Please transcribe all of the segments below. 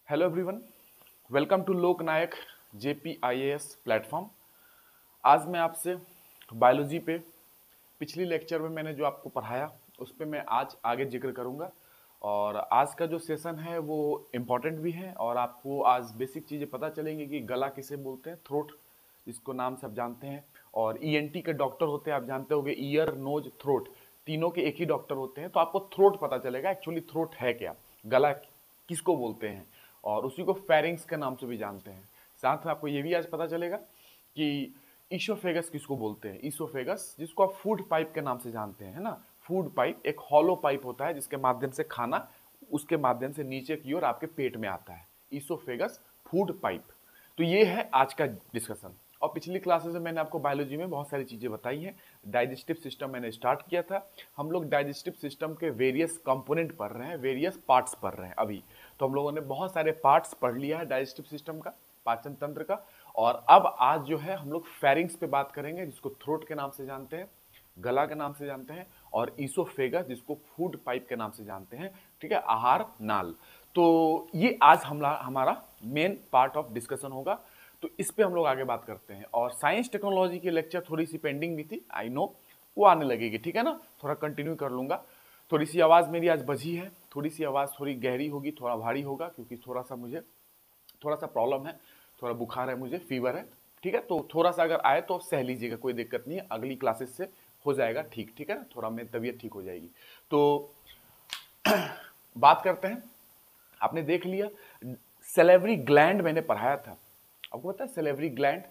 Hello everyone, welcome to Loknayak JPIAS platform. आज मैं आपसे बायोलॉजी पे पिछली लेक्चर में मैंने जो आपको पढ़ाया उस पे मैं आज आगे जिक्र करूंगा। और आज का जो सेशन है वो इम्पॉर्टेंट भी है और आपको आज बेसिक चीज़ें पता चलेंगी कि गला किसे बोलते हैं, थ्रोट जिसको नाम से आप जानते हैं। और ENT के डॉक्टर होते हैं, आप जानते होंगे, ईयर नोज थ्रोट, तीनों के एक ही डॉक्टर होते हैं। तो आपको थ्रोट पता चलेगा एक्चुअली थ्रोट है क्या, गला किसको बोलते हैं, और उसी को फेरिंग्स के नाम से भी जानते हैं। साथ में आपको ये भी आज पता चलेगा कि ईसोफेगस किसको बोलते हैं। ईसोफेगस जिसको आप फूड पाइप के नाम से जानते हैं, है ना। फूड पाइप एक हॉलो पाइप होता है जिसके माध्यम से खाना उसके माध्यम से नीचे की ओर आपके पेट में आता है। Oesophagus food pipe. तो ये है आज का डिस्कशन। और पिछली क्लासेस में मैंने आपको बायोलॉजी में बहुत सारी चीज़ें बताई हैं। डाइजेस्टिव सिस्टम मैंने स्टार्ट किया था। हम लोग डाइजेस्टिव सिस्टम के वेरियस कंपोनेंट पढ़ रहे हैं, वेरियस पार्ट्स पढ़ रहे हैं अभी। तो हम लोगों ने बहुत सारे पार्ट्स पढ़ लिया है डाइजेस्टिव सिस्टम का, पाचन तंत्र का। और अब आज जो है हम लोग फेरिंग्स पे बात करेंगे, जिसको थ्रोट के नाम से जानते हैं, गला के नाम से जानते हैं, और ईसोफेगस जिसको फूड पाइप के नाम से जानते हैं, ठीक है, आहार नाल। तो ये आज हमारा मेन पार्ट ऑफ डिस्कशन होगा। तो इस पे हम लोग आगे बात करते हैं। और साइंस टेक्नोलॉजी की लेक्चर थोड़ी सी पेंडिंग भी थी, आई नो, वो आने लगेगी, ठीक है ना, थोड़ा कंटिन्यू कर लूंगा। थोड़ी सी आवाज़ मेरी आज बजी है, थोड़ी सी आवाज़ थोड़ी गहरी होगी, थोड़ा भारी होगा, क्योंकि थोड़ा सा प्रॉब्लम है, थोड़ा बुखार है, मुझे फीवर है, ठीक है। तो थोड़ा सा अगर आए तो सह लीजिएगा, कोई दिक्कत नहीं है, अगली क्लासेस से हो जाएगा ठीक, ठीक है ना, थोड़ा मेरी तबीयत ठीक हो जाएगी। तो बात करते हैं। आपने देख लिया सेलेवरी ग्लैंड मैंने पढ़ाया था, आपको पता है सेलेवरी ग्लैंड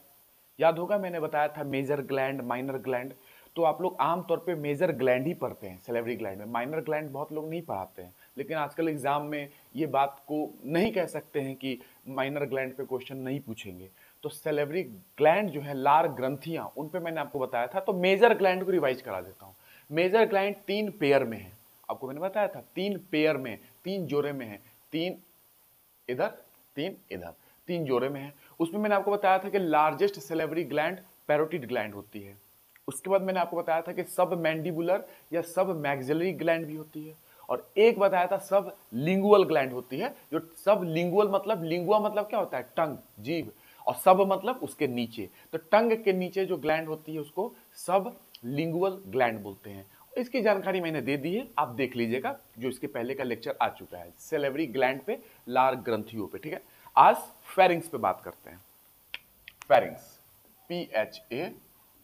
याद होगा, मैंने बताया था मेजर ग्लैंड, माइनर ग्लैंड। तो आप लोग आमतौर पे मेजर ग्लैंड ही पढ़ते हैं सेलेवरी ग्लैंड में, माइनर ग्लैंड बहुत लोग नहीं पढ़ाते हैं। लेकिन आजकल एग्जाम में ये बात को नहीं कह सकते हैं कि माइनर ग्लैंड पे क्वेश्चन नहीं पूछेंगे। तो सेलेवरी ग्लैंड जो है, लार ग्रंथियां, उन पे मैंने आपको बताया था। तो मेजर ग्लैंड को रिवाइज करा देता हूँ। मेजर ग्लैंड 3 पेयर में है, आपको मैंने बताया था 3 पेयर में, 3 जोड़े में है, 3 इधर 3 इधर, 3 जोड़े में है। उसमें मैंने आपको बताया था कि largest salivary gland parotid gland होती है। उसके बाद मैंने आपको बताया था कि सब मैंडिबुलर या सब मैक्सिलरी ग्लैंड भी होती है। और एक बताया था सब लिंगुअल ग्लैंड होती है। जो सब लिंगुअल मतलब, लिंगुआ मतलब क्या होता है, टंग, जीभ, और सब मतलब उसके नीचे। तो टंग के नीचे जो ग्लैंड होती है उसको सब लिंगुअल ग्लैंड बोलते हैं। इसकी जानकारी मैंने दे दी है, आप देख लीजिएगा, जो इसके पहले का लेक्चर आ चुका है सेलेवरी ग्लैंड पे, लार ग्रंथियों पे, ठीक है। आज फेरिंग्स पे बात करते हैं। फेरिंग्स,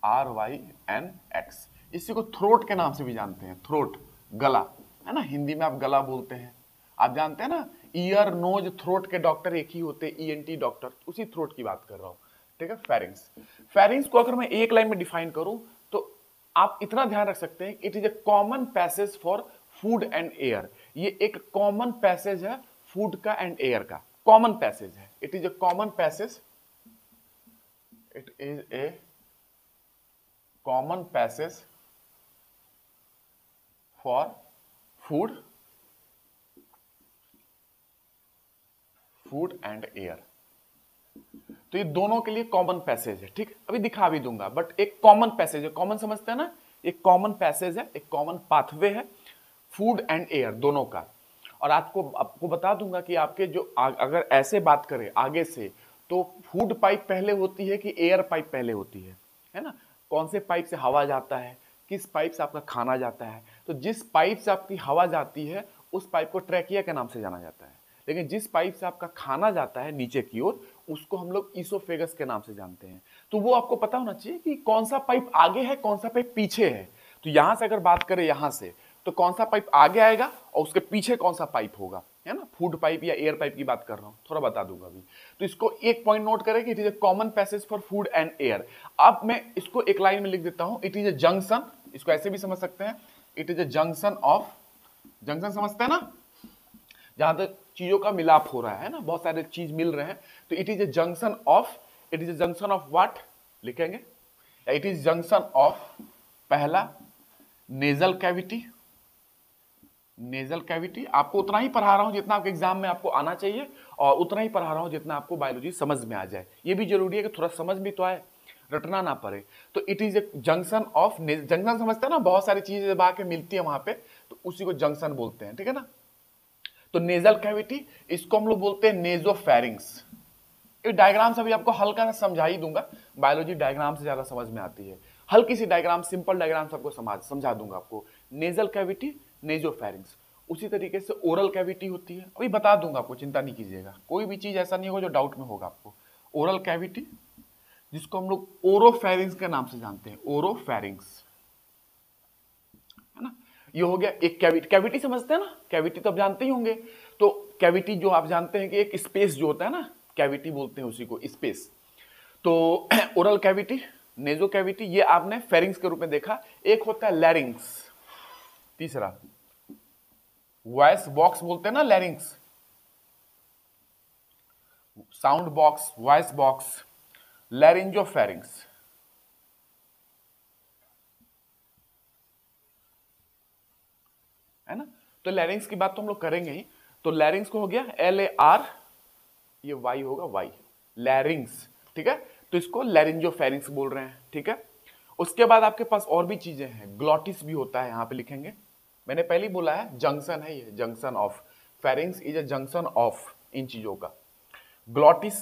PHARYNX, इसी को थ्रोट के नाम से भी जानते हैं। थ्रोट, गला, है ना, हिंदी में आप गला बोलते हैं। आप जानते हैं ना, ईयर नोज थ्रोट के डॉक्टर एक ही होते हैं, ENT डॉक्टर, उसी थ्रोट की बात कर रहा हूं, ठीक है। फेरिंग्स, फेरिंग्स को अगर मैं एक लाइन में डिफाइन करूं तो आप इतना ध्यान रख सकते हैं, it is a common passage for food and air. ये एक कॉमन पैसेज है फूड का एंड एयर का, कॉमन पैसेज है। It is a common passage, it is a common passage for food and air। तो ये दोनों के लिए कॉमन पैसेज है, ठीक, अभी दिखा भी दूंगा, बट एक कॉमन पैसेज है। कॉमन समझते हैं ना, एक कॉमन पैसेज है, एक कॉमन पाथवे है फूड एंड एयर दोनों का। और आपको बता दूंगा कि आपके जो अगर ऐसे बात करें आगे से, तो फूड पाइप पहले होती है कि एयर पाइप पहले होती है ना। कौन से पाइप से हवा जाता है, किस पाइप से आपका खाना जाता है। तो जिस पाइप से आपकी हवा जाती है उस पाइप को ट्रैकिया के नाम से जाना जाता है। लेकिन जिस पाइप से आपका खाना जाता है नीचे की ओर, उसको हम लोग ईसोफेगस के नाम से जानते हैं। तो वो आपको पता होना चाहिए कि कौन सा पाइप आगे है, कौन सा पाइप पीछे है। तो यहां से अगर बात करें यहां से, तो कौन सा पाइप आगे आएगा और उसके पीछे कौन सा पाइप होगा, है ना। फूड पाइप या एयर पाइप की बात कर रहा हूं, थोड़ा बता दूंगा अभी। तो इसको एक पॉइंट नोट करें कि it is a common passage for food and air. अब मैं इसको एक लाइन में लिख देता हूं, इट इज ए जंक्शन, इसको ऐसे भी समझ सकते हैं, it is a junction of, junction समझते हैं ना, जहां तक चीजों का मिलाप हो रहा है ना, बहुत सारे चीज मिल रहे हैं। तो it is a junction of, it is a junction of what लिखेंगे, इट इज जंक्शन ऑफ, पहला नेजल कैविटी, नेजल कैविटी। आपको उतना ही पढ़ा रहा हूं जितना आपके एग्जाम में आपको आना चाहिए, और उतना ही पढ़ा रहा हूं जितना आपको बायोलॉजी समझ में आ जाए। ये भी जरूरी है कि थोड़ा समझ भी तो आए, रटना ना पड़े। तो it is a junction of, junction समझते हैं ना, बहुत सारी चीजें दबा के मिलती है वहां पे, तो उसी को जंक्शन बोलते हैं, ठीक है ना। तो नेजल कैविटी, इसको हम लोग बोलते हैं नेजोफेरिंग्स। ये डायग्राम से अभी आपको हल्का सा समझा ही दूंगा, बायोलॉजी डायग्राम से ज्यादा समझ में आती है। हल्की सी डायग्राम, सिंपल डायग्राम से आपको समझा दूंगा आपको। Nasal cavity, nasopharynx. उसी तरीके से ओरल कैविटी होती है, अभी बता दूंगा आपको, चिंता नहीं कीजिएगा, कोई भी चीज ऐसा नहीं होगा जो डाउट में होगा आपको। ओरल कैविटी, जिसको हम लोग ओरोफेरिंग्स के नाम से जानते हैं, ओरोफेरिंग्स, है ना। ये हो गया एक कैविटी। कैविटी समझते हैं ना, कैविटी तो आप जानते ही होंगे। तो कैविटी जो आप जानते हैं कि एक स्पेस जो होता है ना, कैविटी बोलते हैं उसी को, स्पेस। तो ओरल कैविटी, नेजो कैविटी, ये आपने फेरिंग्स के रूप में देखा। एक होता है लैरिंग्स, तीसरा वॉइस बॉक्स बोलते हैं ना, larynx, sound box, voice box, laryngopharynx, है ना। तो लैरिंग्स की बात तो हम लोग करेंगे ही। तो लैरिंग्स को हो गया LAR, ये वाई होगा, वाई, लैरिंग्स, ठीक है। तो इसको लैरिंजोफेरिंग्स बोल रहे हैं, ठीक है। उसके बाद आपके पास और भी चीजें हैं, ग्लॉटिस भी होता है, यहां पे लिखेंगे, मैंने पहले ही बोला है, जंक्शन है ये, junction of, pharynx is a junction of इन चीजों का। ग्लॉटिस,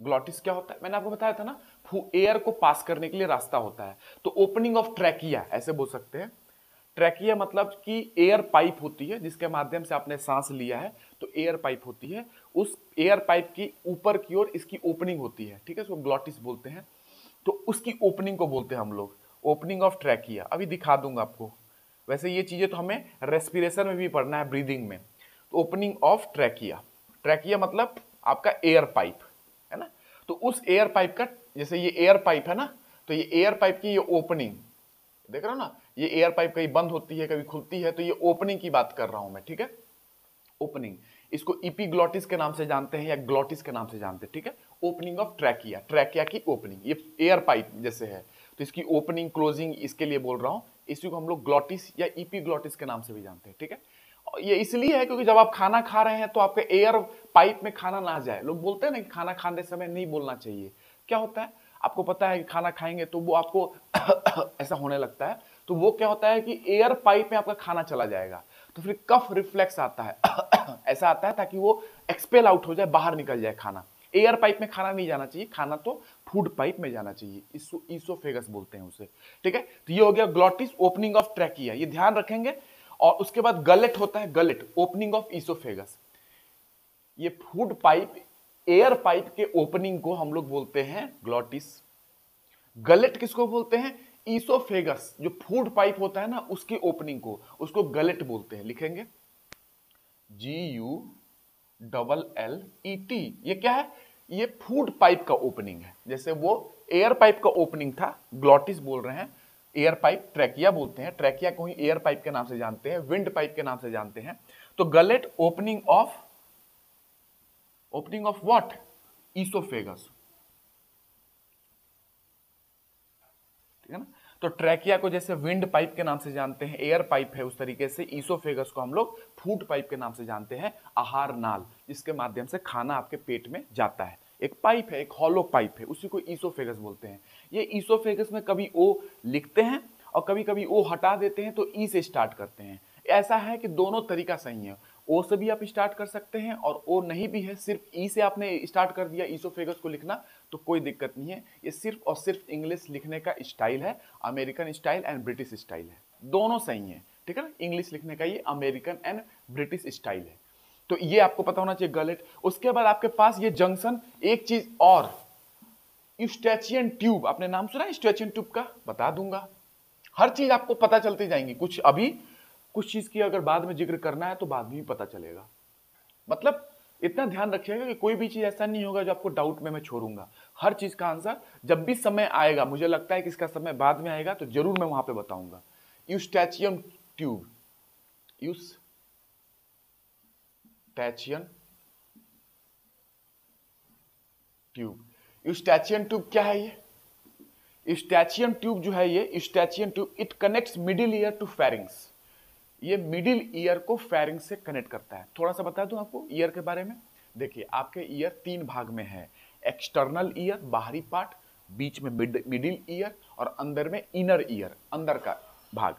ग्लॉटिस क्या होता है, मैंने आपको बताया था ना, एयर को पास करने के लिए रास्ता होता है। तो ओपनिंग ऑफ ट्रैकिया ऐसे बोल सकते हैं। ट्रैकिया मतलब कि एयर पाइप होती है जिसके माध्यम से आपने सांस लिया है, तो एयर पाइप होती है। उस एयर पाइप की ऊपर की ओर इसकी ओपनिंग होती है, ठीक है, इसको ग्लॉटिस बोलते हैं। तो उसकी ओपनिंग को बोलते हैं हम लोग ओपनिंग ऑफ ट्रैकिया। अभी दिखा दूंगा आपको, वैसे ये चीजें तो हमें रेस्पिरेशन में भी पढ़ना है, ब्रीदिंग में। तो ओपनिंग ऑफ ट्रैकिया, ट्रैकिया मतलब आपका एयर पाइप, है ना। तो उस एयर पाइप का, जैसे ये एयर पाइप है ना, तो ये एयर पाइप की ये ओपनिंग देख रहे हो ना, ये एयर पाइप कभी बंद होती है कभी खुलती है, तो ये ओपनिंग की बात कर रहा हूं मैं, ठीक है। ओपनिंग, इसको इपीग्लॉटिस के नाम से जानते हैं या ग्लॉटिस के नाम से जानते हैं, ठीक है। ओपनिंग ऑफ ट्रैकिया, ट्रैकिया की ओपनिंग, ये एयर पाइप जैसे है, तो इसकी ओपनिंग क्लोजिंग इसके लिए बोल रहा हूं। इसी को हम लोग ग्लॉटिस या इपीग्लॉटिस के नाम से भी जानते हैं, ठीक है। ये इसलिए है क्योंकि जब आप खाना खा रहे हैं तो आपके एयर पाइप में खाना ना जाए। लोग बोलते हैं ना कि खाना खाने समय नहीं बोलना चाहिए, क्या होता है आपको पता है कि खाना खाएंगे तो वो आपको ऐसा होने लगता है, तो वो क्या होता है कि एयर पाइप में आपका खाना चला जाएगा, तो फिर कफ रिफ्लेक्स आता है ऐसा आता है ताकि वो एक्सपेल आउट हो जाए, बाहर निकल जाए खाना। एयर पाइप में खाना नहीं जाना चाहिए, खाना तो फूड पाइप में जाना चाहिए, ईसोफेगस बोलते हैं उसे, ठीक है। तो ये हो गया ग्लॉटिस, ओपनिंग ऑफ ट्रैकिया, ये ध्यान रखेंगे। और उसके बाद गलेट होता है, गलेट, ओपनिंग ऑफ ईसोफेगस। ये फूड पाइप, एयर पाइप के ओपनिंग को हम लोग बोलते हैं ग्लॉटिस। गलेट किसको बोलते हैं, ईसोफेगस, जो फूड पाइप होता है ना उसकी ओपनिंग को, उसको गलेट बोलते हैं। लिखेंगे GULLET, ये क्या है, ये फूड पाइप का ओपनिंग है। जैसे वो एयर पाइप का ओपनिंग था, ग्लॉटिस बोल रहे हैं, एयर पाइप ट्रैकिया बोलते हैं, ट्रैकिया को ही एयर पाइप के नाम से जानते हैं, विंड पाइप के नाम से जानते हैं। तो gullet opening of what, oesophagus, ठीक है ना। तो ट्रैकिया को जैसे विंड पाइप के नाम से जानते हैं, एयर पाइप है, उस तरीके से ईसोफेगस को हम लोग फूड पाइप के नाम से जानते हैं, आहार नाल, जिसके माध्यम से खाना आपके पेट में जाता है। एक पाइप है, एक हॉलो पाइप है, उसी को ईसोफेगस बोलते हैं। ये ईसोफेगस में कभी ओ लिखते हैं और कभी कभी ओ हटा देते हैं, तो ई से स्टार्ट करते हैं। ऐसा है कि दोनों तरीका सही है, ओ से भी आप स्टार्ट कर सकते हैं और ओ नहीं भी है, सिर्फ ई से आपने स्टार्ट कर दिया ईसोफेगस को लिखना, तो कोई दिक्कत नहीं है। ये सिर्फ और सिर्फ इंग्लिश लिखने का स्टाइल है, American style and British style है, दोनों सही है, ठीक है ना। इंग्लिश लिखने का ये अमेरिकन एंड ब्रिटिश स्टाइल है, तो ये आपको पता होना चाहिए, गलेट। उसके बाद आपके पास ये जंक्शन, एक चीज और, यूस्टेचियन ट्यूब, आपने नाम सुना यूस्टेचियन ट्यूब का, बता दूंगा, हर चीज आपको पता चलती जाएंगी, कुछ अभी कुछ चीज की अगर बाद में जिक्र करना है तो बाद में भी पता चलेगा। मतलब इतना ध्यान रखिएगा कि कोई भी चीज ऐसा नहीं होगा जो आपको डाउट में मैं छोड़ूंगा, हर चीज का आंसर जब भी समय आएगा, मुझे लगता है कि इसका समय बाद में आएगा, तो जरूर मैं वहां पे बताऊंगा। Eustachian tube, Eustachian tube, Eustachian tube क्या है ये, यूस्टेचियन ट्यूब जो है ये Eustachian tube, it connects middle ear to pharynx, ये मिडिल ईयर को फेरिंग्स से कनेक्ट करता है। थोड़ा सा बता दूं आपको ईयर के बारे में, देखिए आपके ईयर तीन भाग में है, एक्सटर्नल ईयर बाहरी पार्ट, बीच में मिडिल ईयर और अंदर में इनर ईयर अंदर का भाग।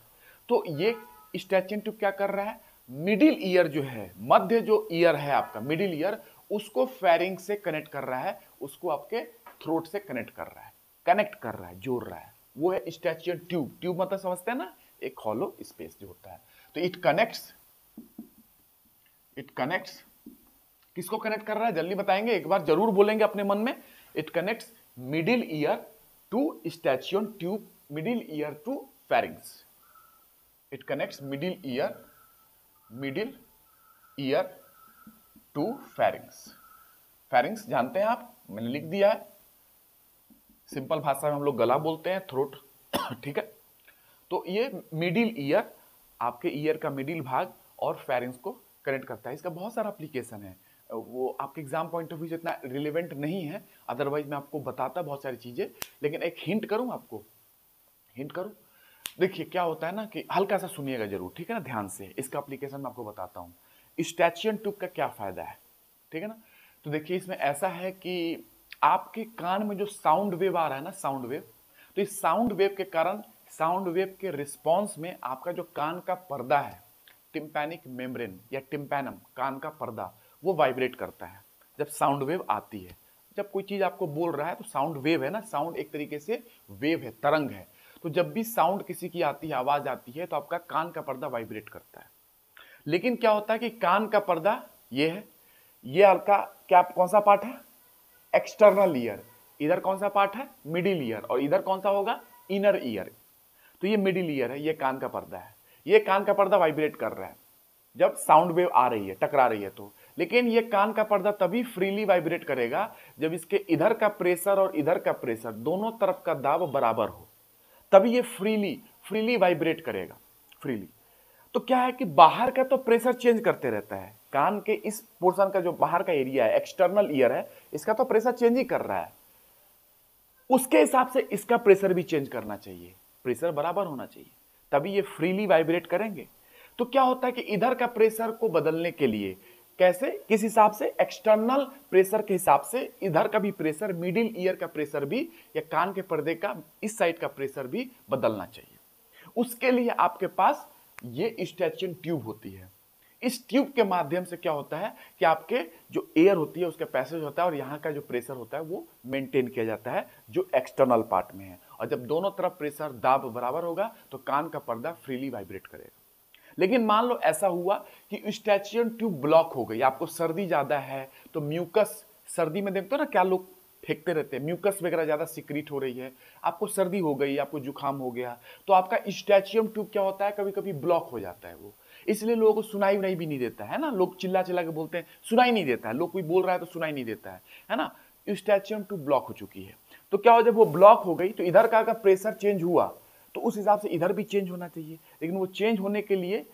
तो ये स्टैचियन ट्यूब क्या कर रहा है, मिडिल ईयर जो है, मध्य जो ईयर है आपका मिडिल ईयर, उसको फेरिंग से कनेक्ट कर रहा है, उसको आपके थ्रोट से कनेक्ट कर रहा है, जोड़ रहा है, वो है स्टैचियन ट्यूब। ट्यूब मतलब समझते हैं ना, एक हॉलो स्पेस जो होता है। तो इट कनेक्ट्स किसको कनेक्ट कर रहा है, जल्दी बताएंगे, एक बार जरूर बोलेंगे अपने मन में। It connects middle ear to Eustachian tube, middle ear to pharynx. It connects middle ear to pharynx. Pharynx जानते हैं आप, मैंने लिख दिया है, सिंपल भाषा में हम लोग गला बोलते हैं, थ्रोट। ठीक है, तो ये मिडिल ईयर, आपके ईयर का मिडिल भाग और फेरिंग्स को कनेक्ट करता है। इसका बहुत सारा एप्लीकेशन है, वो आपके एग्जाम पॉइंट ऑफ व्यू से इतना रिलेवेंट नहीं है, अदरवाइज मैं आपको बताता बहुत सारी चीजें। लेकिन एक हिंट करूं आपको, देखिए क्या होता है ना कि हल्का सा सुनिएगा जरूर, ठीक है ना, ध्यान से। इसका एप्लीकेशन मैं आपको बताता हूं। स्टैचियन ट्यूब का क्या फायदा है, ठीक है ना। तो देखिए इसमें ऐसा है कि आपके कान में जो साउंड वेव आ रहा है ना, साउंड वेव, तो इस साउंड वेव के कारण, साउंड वेव के रिस्पॉन्स में आपका जो कान का पर्दा है, टिम्पैनिक मेम्ब्रेन या टिम्पैनम, कान का पर्दा, वो वाइब्रेट करता है जब साउंड वेव आती है। जब कोई चीज आपको बोल रहा है तो साउंड वेव है ना, साउंड एक तरीके से वेव है, तरंग है। तो जब भी साउंड किसी की आती है, आवाज आती है, तो आपका कान का पर्दा वाइब्रेट करता है। लेकिन क्या होता है कि कान का पर्दा ये है, ये आपका क्या, कौन सा पार्ट है, एक्सटर्नल ईयर। इधर कौन सा पार्ट है, मिडिल ईयर, और इधर कौन सा होगा, इनर ईयर। तो ये मिडिल ईयर है, ये कान का पर्दा है। ये कान का पर्दा वाइब्रेट कर रहा है जब साउंड वेव आ रही है, टकरा रही है तो। लेकिन ये कान का पर्दा तभी फ्रीली वाइब्रेट करेगा जब इसके इधर का प्रेशर और इधर का प्रेशर, दोनों तरफ का दाब बराबर हो, तभी ये फ्रीली वाइब्रेट करेगा, फ्रीली। तो क्या है कि बाहर का तो प्रेशर चेंज करते रहता है, कान के इस पोर्शन का जो बाहर का एरिया है, एक्सटर्नल ईयर है, इसका तो प्रेशर चेंज ही कर रहा है। उसके हिसाब से इसका प्रेशर भी चेंज करना चाहिए, प्रेशर बराबर होना चाहिए, तभी ये फ्रीली वाइब्रेट करेंगे। तो क्या होता है कि इधर का प्रेशर को बदलने के लिए, कैसे, किस हिसाब से, एक्सटर्नल प्रेशर के हिसाब से इधर का भी प्रेशर, मिडिल ईयर का प्रेशर भी, या कान के पर्दे का इस साइड का प्रेशर भी बदलना चाहिए। उसके लिए आपके पास ये स्टैचियन ट्यूब होती है। इस ट्यूब के माध्यम से क्या होता है कि आपके जो एयर होती है उसका पैसेज होता है, और यहाँ का जो प्रेशर होता है वो मेंटेन किया जाता है जो एक्सटर्नल पार्ट में है। और जब दोनों तरफ प्रेशर, दाब बराबर होगा तो कान का पर्दा फ्रीली वाइब्रेट करेगा। लेकिन मान लो ऐसा हुआ कि स्टैचियन ट्यूब ब्लॉक हो गई, आपको सर्दी ज्यादा है तो म्यूकस, सर्दी में देखते हो ना क्या लोग फेंकते रहते हैं, म्यूकस वगैरह ज्यादा सिक्रीट हो रही है, आपको सर्दी हो गई, आपको जुकाम हो गया, तो आपका स्टैचियन ट्यूब क्या होता है, कभी कभी ब्लॉक हो जाता है वो। इसलिए लोगों को सुनाई उनाई भी नहीं देता है ना, लोग चिल्ला चिल्ला के बोलते हैं, सुनाई नहीं देता है, लोग कोई बोल रहा है तो सुनाई नहीं देता है ना। स्टैचियन ट्यूब ब्लॉक हो चुकी है, तो क्या हो, जब वो ब्लॉक हो गई तो इधर का अगर प्रेशर चेंज हुआ तो उस हिसाब से इधर भी चेंज होना चाहिए। लेकिन वो चेंज होने के लिए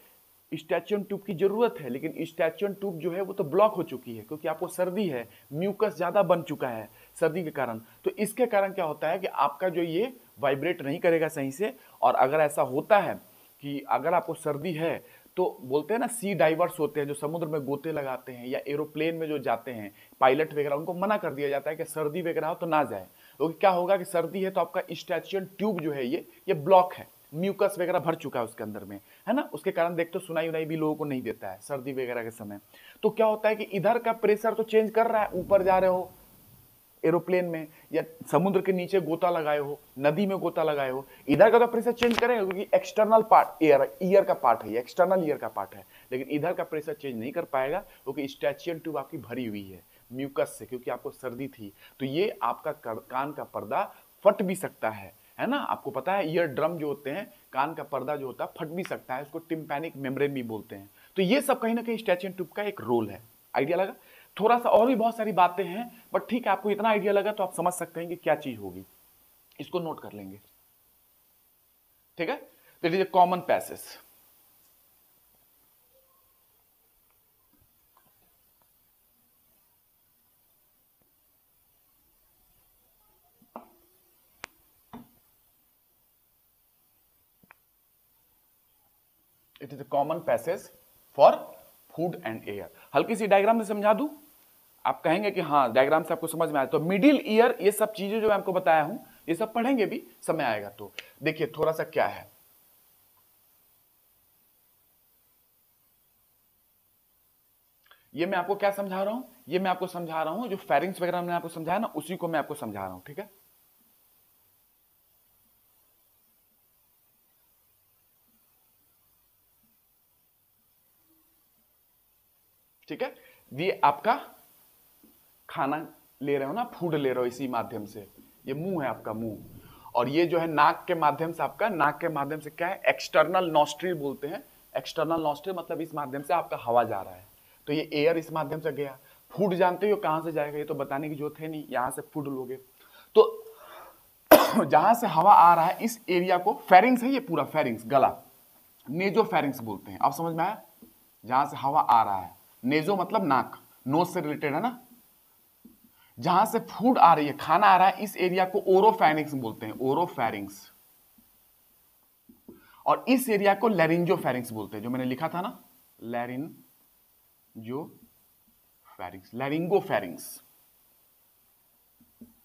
स्टैचियन ट्यूब की जरूरत है, लेकिन स्टैचियन ट्यूब जो है वो तो ब्लॉक हो चुकी है, क्योंकि आपको सर्दी है, म्यूकस ज्यादा बन चुका है सर्दी के कारण। तो इसके कारण क्या होता है कि आपका जो ये वाइब्रेट नहीं करेगा सही से। और अगर ऐसा होता है कि अगर आपको सर्दी है तो बोलते हैं ना, सी डाइवर्स होते हैं जो समुद्र में गोते लगाते हैं, या एरोप्लेन में जो जाते हैं पायलट वगैरह, उनको मना कर दिया जाता है कि सर्दी वगैरह हो तो ना जाए। क्योंकि क्या होगा कि सर्दी है तो आपका स्टैचियन ट्यूब जो है ये ब्लॉक है, म्यूकस वगैरह भर चुका है उसके अंदर में, है ना। उसके कारण देखते हो सुनाई उनाई भी लोगों को नहीं देता है सर्दी वगैरह के समय। तो क्या होता है कि इधर का प्रेशर तो चेंज कर रहा है, ऊपर जा रहे हो एरोप्लेन में, या समुद्र के नीचे गोता लगाए हो, नदी में गोता लगाए हो, इधर का तो प्रेशर चेंज करेगा क्योंकि एक्सटर्नल पार्ट ईयर का पार्ट है, एक्सटर्नल ईयर का पार्ट है। लेकिन इधर का प्रेशर चेंज नहीं कर पाएगा क्योंकि स्टैचियन ट्यूब आपकी भरी हुई है म्यूकस से, क्योंकि आपको सर्दी थी। तो ये आपका कान का पर्दा फट भी सकता है ना। आपको पता है ईयर ड्रम जो होते हैं, कान का पर्दा जो होता है फट भी सकता है, उसको टिम्पैनिक मेम्ब्रेन भी बोलते हैं। तो ये सब कहीं ना कहीं स्टैचियन ट्यूब का एक रोल है। आइडिया लगा? थोड़ा सा और भी बहुत सारी बातें हैं, बट ठीक है, आपको इतना आइडिया लगा तो आप समझ सकते हैं कि क्या चीज होगी। इसको नोट कर लेंगे, ठीक है। तो it is a common passage. It is a common passage for food and air. हल्की सी डायग्राम से समझा दूं, आप कहेंगे कि हाँ डायग्राम से आपको समझ में आया। तो मिडिल ईयर, ये सब चीजें जो मैं आपको बताया हूं, ये सब पढ़ेंगे भी, समय आएगा तो। देखिए थोड़ा सा क्या है, ये मैं आपको क्या समझा रहा हूं, ये मैं आपको समझा रहा हूं जो फेरिंग्स वगैरह मैंने आपको समझाया ना, उसी को मैं आपको समझा रहा हूं, ठीक है। ठीक है, ये आपका खाना ले रहे हो ना, फूड ले रहे हो इसी माध्यम से, ये मुंह है आपका मुंह, और ये जो है नाक के माध्यम से, आपका नाक के माध्यम से क्या है, एक्सटर्नल नॉस्ट्रिल बोलते हैं। एक्सटर्नल नॉस्ट्रिल मतलब इस माध्यम से आपका हवा जा रहा है, तो ये एयर इस माध्यम से गया। फूड जानते हो कहां से जाएगा, ये तो बताने की जरूरत है नहीं, यहां से फूड लोगे तो जहां से हवा आ रहा है इस एरिया को फेरिंग्स है, ये पूरा फेरिंग्स गला, नेजो फेरिंग्स बोलते हैं। अब समझ में आया, जहां से हवा आ रहा है, नेजो मतलब नाक, नोज से रिलेटेड है ना, जहां से फूड आ रही है, खाना आ रहा है, इस एरिया को ओरोफेरिंग्स बोलते हैं, ओरोफेरिंग्स। और इस एरिया को लैरिंजोफेरिंग्स बोलते हैं, जो मैंने लिखा था ना, लैरिंजोफेरिंग्स, लैरिंगोफेरिंग्स।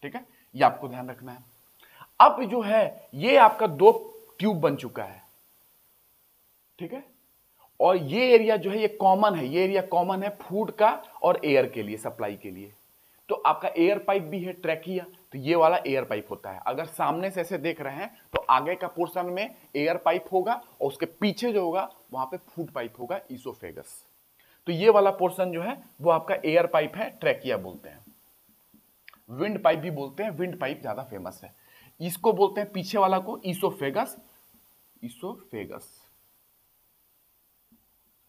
ठीक है, ये आपको ध्यान रखना है। अब जो है ये आपका दो ट्यूब बन चुका है, ठीक है, और ये एरिया जो है ये कॉमन है, ये एरिया कॉमन है फूड का और एयर के लिए, सप्लाई के लिए। तो आपका एयर पाइप भी है, ट्रैकिया, तो ये वाला एयर पाइप होता है। अगर सामने से ऐसे देख रहे हैं तो आगे का पोर्शन में एयर पाइप होगा और उसके पीछे जो होगा वहां पे फूड पाइप होगा, ईसोफेगस। तो ये वाला पोर्शन जो है वो आपका एयर पाइप है, ट्रैकिया बोलते हैं। विंड पाइप भी बोलते हैं, विंड पाइप ज्यादा फेमस है। इसको बोलते हैं पीछे वाला को ईसोफेगस, ईसोफेगस।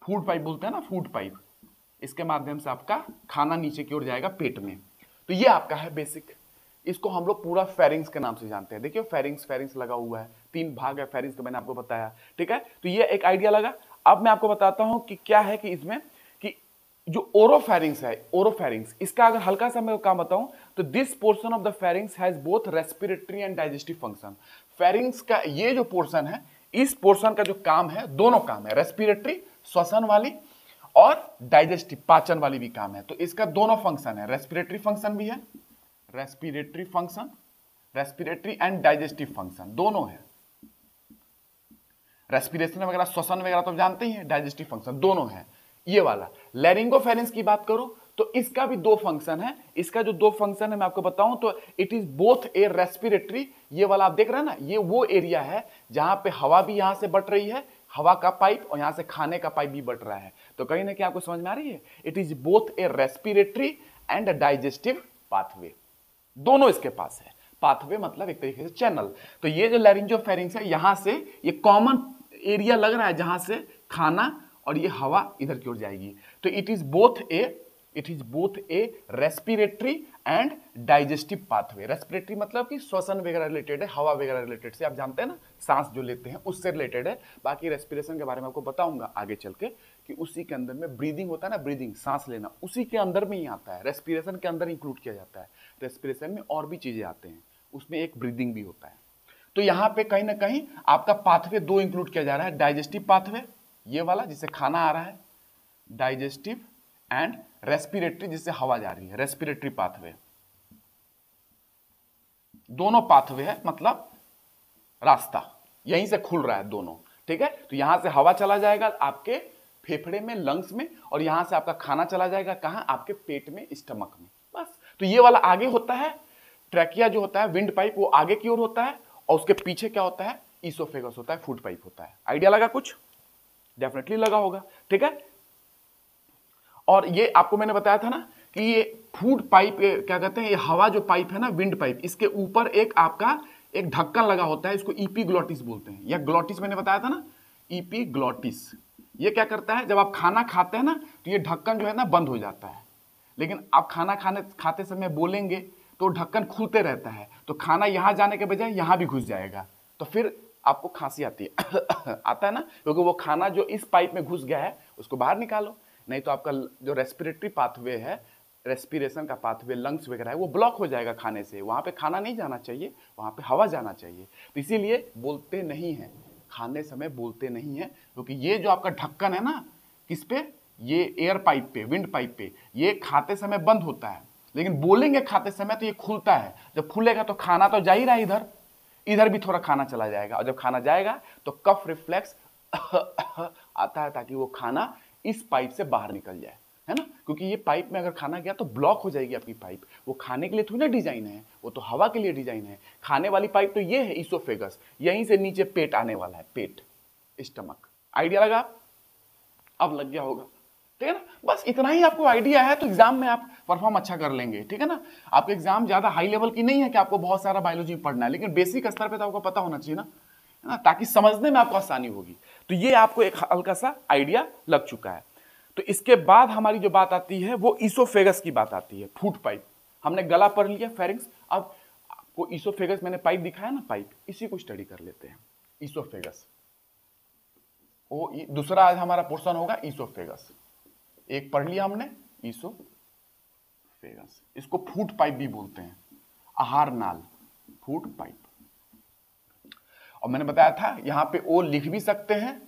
फूड पाइप बोलते हैं ना, फूड पाइप, इसके माध्यम से आपका खाना नीचे की ओर जाएगा पेट में। तो ये आपका है बेसिक, इसको हम लोग पूरा फेरिंग्स के नाम से जानते हैं। देखिए फेरिंग्स, फेरिंग्स लगा हुआ है, 3 भाग है फेरिंग्स का, मैंने आपको बताया, ठीक है। तो ये एक आइडिया लगा। अब मैं आपको बताता हूं कि क्या है कि इसमें कि जो ओरोफेरिंग्स है, ओरोफेरिंग्स, इसका अगर हल्का सा मैं काम बताऊं तो this portion of the pharynx has both respiratory and digestive function. Pharynx का ये जो पोर्शन है, इस पोर्शन का जो काम है, दोनों काम है, रेस्पिरेटरी श्वसन वाली और डाइजेस्टिव पाचन वाली भी काम है। तो इसका दोनों फंक्शन है, रेस्पिरेटरी फंक्शन भी है, respiratory function, respiratory and digestive function दोनों है। रेस्पिरेशन वगैरह, श्वसन वगैरह तो जानते ही हैं, डाइजेस्टिव फंक्शन दोनों है। ये वाला लैरिंगोफेरेंस की बात करो तो इसका भी 2 फंक्शन है। इसका जो 2 फंक्शन है मैं आपको बताऊं तो it is both A respiratory, ये वाला आप देख रहे हैं ना, ये वो एरिया है जहां पे हवा भी यहां से बढ़ रही है, हवा का पाइप, और यहां से खाने का पाइप भी बढ़ रहा है। तो कहीं ना कहीं आपको समझ में आ रही है, it is both A respiratory and digestive pathway, दोनों इसके पास है। पाथवे मतलब एक तरीके से चैनल। तो ये जो लैरिंजोफेरिंग्स है, यहां से ये कॉमन एरिया लग रहा है जहां से खाना और ये हवा इधर की ओर जाएगी। तो it is both A respiratory and digestive pathway. Respiratory मतलब कि श्वसन वगैरह रिलेटेड है, हवा वगैरह रिलेटेड से, आप जानते हैं ना, सांस जो लेते हैं उससे रिलेटेड है। बाकी रेस्पिरेशन के बारे में आपको बताऊंगा आगे चल के कि उसी के अंदर में ब्रीदिंग होता है ना, ब्रीदिंग, सांस लेना, उसी के अंदर में ही आता है, रेस्पिरेशन के अंदर इंक्लूड किया जाता है। रेस्पिरेशन में और भी चीजें आते हैं, उसमें एक ब्रीदिंग भी होता है। तो यहां पे कहीं ना कहीं आपका पाथवे 2 इंक्लूड किया जा रहा है, डाइजेस्टिव पाथवे ये वाला जिससे खाना आ रहा है, डाइजेस्टिव, एंड रेस्पिरेटरी जिससे हवा जा रही है, रेस्पिरेटरी पाथवे। दोनों पाथवे है, मतलब रास्ता यहीं से खुल रहा है दोनों, ठीक है। तो यहां से हवा चला जाएगा आपके फेफड़े में, लंग्स में, और यहां से आपका खाना चला जाएगा कहां, आपके पेट में, स्टमक में, बस। तो ये वाला आगे होता है, ट्रैकिया जो होता है, विंड पाइप, वो आगे की ओर होता है, और उसके पीछे क्या होता है, ईसोफेगस होता है, फूड पाइप होता है। आइडिया लगा कुछ? डेफिनेटली लगा होगा, ठीक है। और ये आपको मैंने बताया था ना कि ये फूड पाइप, क्या कहते हैं, ये हवा जो पाइप है ना, विंड पाइप, इसके ऊपर एक आपका एक ढक्कन लगा होता है, इसको ईपीग्लॉटिस बोलते हैं, या ग्लॉटिस मैंने बताया था ना, ईपीग्लॉटिस। ये क्या करता है, जब आप खाना खाते हैं ना तो ये ढक्कन जो है ना बंद हो जाता है, लेकिन आप खाना खाते समय बोलेंगे तो ढक्कन खुलते रहता है, तो खाना यहां जाने के बजाय यहां भी घुस जाएगा, तो फिर आपको खांसी आती है आता है ना, क्योंकि वो खाना जो इस पाइप में घुस गया है उसको बाहर निकालो, नहीं तो आपका जो रेस्पिरेटरी पाथवे है, रेस्पिरेशन का पाथवे, लंग्स वगैरह है, वो ब्लॉक हो जाएगा खाने से। वहां पे खाना नहीं जाना चाहिए, वहां पे हवा जाना चाहिए। तो इसीलिए बोलते नहीं है, खाने समय बोलते नहीं है, क्योंकि ये जो आपका ढक्कन है ना, किस पे, ये एयर पाइप पे, विंड पाइप पे, ये खाते समय बंद होता है, लेकिन बोलेंगे खाते समय तो ये खुलता है। जब खुलेगा तो खाना तो जा ही रहा है इधर, इधर भी थोड़ा खाना चला जाएगा, और जब खाना जाएगा तो कफ रिफ्लेक्स आता है ताकि वो खाना इस पाइप से बाहर निकल जाए, है ना। क्योंकि ये पाइप में अगर खाना गया तो ब्लॉक हो जाएगी आपकी पाइप। वो खाने के लिए थोड़ी ना डिजाइन है, वो तो हवा के लिए डिजाइन है। खाने वाली पाइप तो ये है ईसोफेगस, यहीं से नीचे पेट आने वाला है, पेट, स्टमक। आइडिया लगा? अब लग गया होगा, ठीक है ना। बस इतना ही आपको आइडिया है तो एग्जाम में आप परफॉर्म अच्छा कर लेंगे, ठीक है ना। आपका एग्जाम ज्यादा हाई लेवल की नहीं है कि आपको बहुत सारा बायोलॉजी पढ़ना है, लेकिन बेसिक स्तर पे तो आपको पता होना चाहिए ना, है ना, ताकि समझने में आपको आसानी होगी। तो ये आपको एक हल्का सा आइडिया लग चुका है। तो इसके बाद हमारी जो बात आती है वो ईसोफेगस की बात आती है, फूड पाइप। हमने गला पढ़ लिया, फेरिंग्स। अब आपको ईसोफेगस मैंने पाइप दिखाया ना, पाइप, इसी को स्टडी कर लेते हैं। ईसोफेगस, वो दूसरा आज हमारा पोर्शन होगा ईसोफेगस। एक पढ़ लिया हमने ईसोफेगस, इसको फूड पाइप भी बोलते हैं, आहार नाल, फूड पाइप। और मैंने बताया था यहां पे ओ लिख भी सकते हैं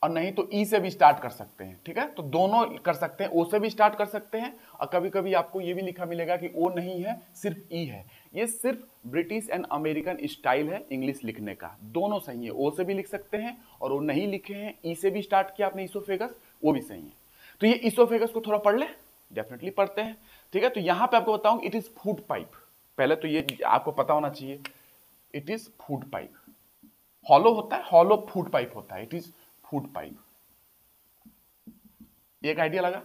और नहीं तो ई से भी स्टार्ट कर सकते हैं, ठीक है। तो दोनों कर सकते हैं, ओ से भी स्टार्ट कर सकते हैं और कभी कभी आपको ये भी लिखा मिलेगा कि ओ नहीं है, सिर्फ ई है। ये सिर्फ ब्रिटिश एंड अमेरिकन स्टाइल है इंग्लिश लिखने का, दोनों सही है। ओ से भी लिख सकते हैं और वो नहीं लिखे हैं, ई से भी स्टार्ट किया आपने ईसोफेगस, वो भी सही है। तो ये ईसोफेगस को थोड़ा पढ़ ले, डेफिनेटली पढ़ते हैं, ठीक है। तो यहां पे आपको बताऊं, इट इज फूड पाइप। पहले तो ये आपको पता होना चाहिए, it is food pipe. Hollow होता है, हॉलो फूड पाइप होता है, इट इज फूड पाइप। एक आइडिया लगा?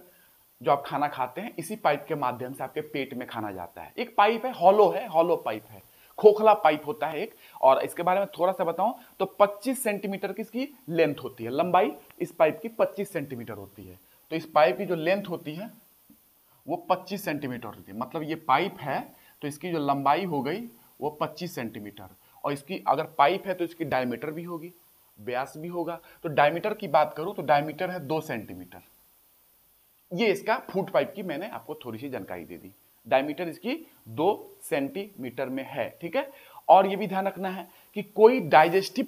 जो आप खाना खाते हैं इसी पाइप के माध्यम से आपके पेट में खाना जाता है। एक पाइप है, हॉलो पाइप है, खोखला पाइप होता है एक। और इसके बारे में थोड़ा सा बताऊं तो 25 सेंटीमीटर की इसकी लेंथ होती है, लंबाई इस पाइप की 25 सेंटीमीटर होती है। तो इस पाइप की जो लेंथ होती है वो 25 सेंटीमीटर होती है। मतलब ये पाइप है तो इसकी जो लंबाई हो गई वो 25 सेंटीमीटर, और इसकी अगर पाइप है तो इसकी डायमीटर भी होगी, व्यास भी होगा। तो डायमीटर की बात करूं तो डायमीटर है 2 सेंटीमीटर। ये इसका फूड पाइप की मैंने आपको थोड़ी सी जानकारी दे दी। डायमीटर इसकी 2 सेंटीमीटर में है, ठीक है। और ये भी ध्यान रखना है कि कोई डाइजेस्टिव